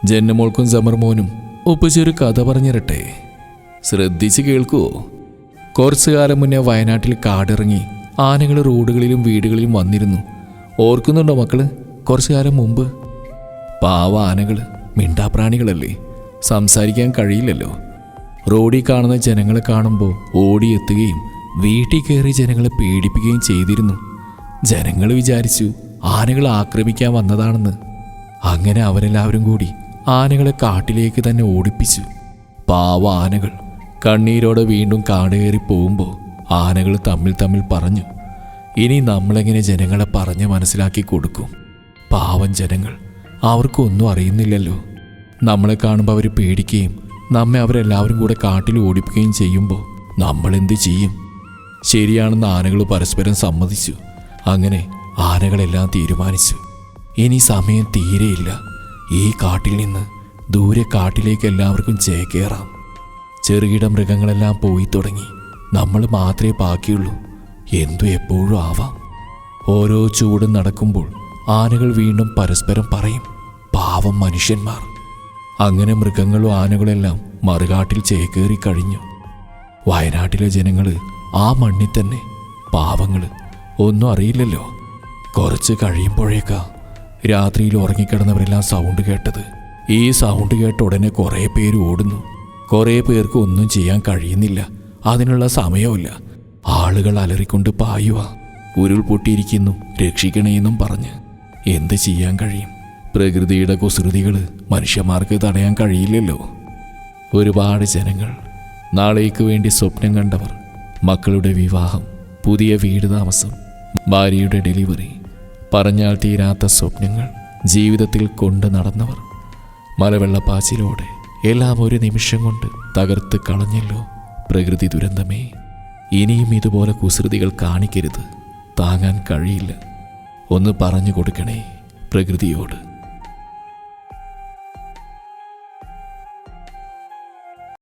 ജന്നമോൾക്കും സമർമോനും ഒപ്പിച്ചൊരു കഥ പറഞ്ഞിരട്ടെ, ശ്രദ്ധിച്ച് കേൾക്കുവോ? കുറച്ചു കാലം മുന്നേ വയനാട്ടിൽ കാടിറങ്ങി ആനകൾ റോഡുകളിലും വീടുകളിലും വന്നിരുന്നു. ഓർക്കുന്നുണ്ടോ മക്കള്? കുറച്ചു കാലം മുമ്പ്. പാവ ആനകൾ മിണ്ടാപ്രാണികളല്ലേ, സംസാരിക്കാൻ കഴിയില്ലല്ലോ. റോഡിൽ കാണുന്ന ജനങ്ങളെ കാണുമ്പോൾ ഓടിയെത്തുകയും വീട്ടിൽ കയറി ജനങ്ങളെ പേടിപ്പിക്കുകയും ചെയ്തിരുന്നു. ജനങ്ങൾ വിചാരിച്ചു ആനകൾ ആക്രമിക്കാൻ വന്നതാണെന്ന്. അങ്ങനെ അവരെല്ലാവരും കൂടി ആനകളെ കാട്ടിലേക്ക് തന്നെ ഓടിപ്പിച്ചു. പാവ ആനകൾ കണ്ണീരോടെ വീണ്ടും കാട് കയറി പോകുമ്പോൾ ആനകൾ തമ്മിൽ പറഞ്ഞു, ഇനി നമ്മളെങ്ങനെ ജനങ്ങളെ പറഞ്ഞ് മനസ്സിലാക്കി കൊടുക്കും? പാവം ജനങ്ങൾ, അവർക്കൊന്നും അറിയുന്നില്ലല്ലോ. നമ്മളെ കാണുമ്പോൾ അവർ പേടിക്കുകയും നമ്മെ അവരെല്ലാവരും കൂടെ കാട്ടിൽ ഓടിപ്പിക്കുകയും ചെയ്യുമ്പോൾ നമ്മളെന്ത് ചെയ്യും? ശരിയാണെന്ന് ആനകൾ പരസ്പരം സമ്മതിച്ചു. അങ്ങനെ ആനകളെല്ലാം തീരുമാനിച്ചു, ഇനി സമയം തീരെയില്ല. ഈ കാട്ടിൽ നിന്ന് ദൂരെ കാട്ടിലേക്ക് എല്ലാവർക്കും ചേക്കേറാം. ചെറുകിട മൃഗങ്ങളെല്ലാം പോയി തുടങ്ങി. നമ്മൾ മാത്രമേ ബാക്കിയുള്ളൂ. എന്തു എപ്പോഴും ആവാം. ഓരോ ചൂടും നടക്കുമ്പോൾ ആനകൾ വീണ്ടും പരസ്പരം പറയും, പാവം മനുഷ്യന്മാർ. അങ്ങനെ മൃഗങ്ങളും ആനകളെല്ലാം മറുകാട്ടിൽ ചേക്കേറി കഴിഞ്ഞു. വയനാട്ടിലെ ജനങ്ങൾ ആ മണ്ണിൽ തന്നെ. പാവങ്ങൾ ഒന്നും അറിയില്ലല്ലോ. കുറച്ച് കഴിയുമ്പോഴേക്കാ രാത്രിയിൽ ഉറങ്ങിക്കിടന്നവരെല്ലാം സൗണ്ട് കേട്ടത്. ഈ സൗണ്ട് കേട്ട ഉടനെ കുറേ പേര് ഓടുന്നു. കുറേ പേർക്ക് ഒന്നും ചെയ്യാൻ കഴിയുന്നില്ല. അതിനുള്ള സമയമില്ല. ആളുകൾ അലറിക്കൊണ്ട് പായുക. ഉരുൾപൊട്ടിയിരിക്കുന്നു, രക്ഷിക്കണേന്നും പറഞ്ഞ്. എന്ത് ചെയ്യാൻ കഴിയും? പ്രകൃതിയുടെ കുസൃതികൾ മനുഷ്യന്മാർക്ക് തടയാൻ കഴിയില്ലല്ലോ. ഒരുപാട് ജനങ്ങൾ, നാളേക്ക് വേണ്ടി സ്വപ്നം കണ്ടവർ, മക്കളുടെ വിവാഹം, പുതിയ വീട് താമസം, ഭാര്യയുടെ ഡെലിവറി, പറഞ്ഞാൽ തീരാത്ത സ്വപ്നങ്ങൾ ജീവിതത്തിൽ കൊണ്ട് നടന്നവർ, മലവെള്ളപ്പാച്ചിലോടെ എല്ലാം ഒരു നിമിഷം കൊണ്ട് തകർത്ത് കളഞ്ഞല്ലോ പ്രകൃതി ദുരന്തമേ. ഇനിയും ഇതുപോലെ കുസൃതികൾ കാണിക്കരുത്. താങ്ങാൻ കഴിയില്ല. ഒന്ന് പറഞ്ഞു കൊടുക്കണേ പ്രകൃതിയോട്.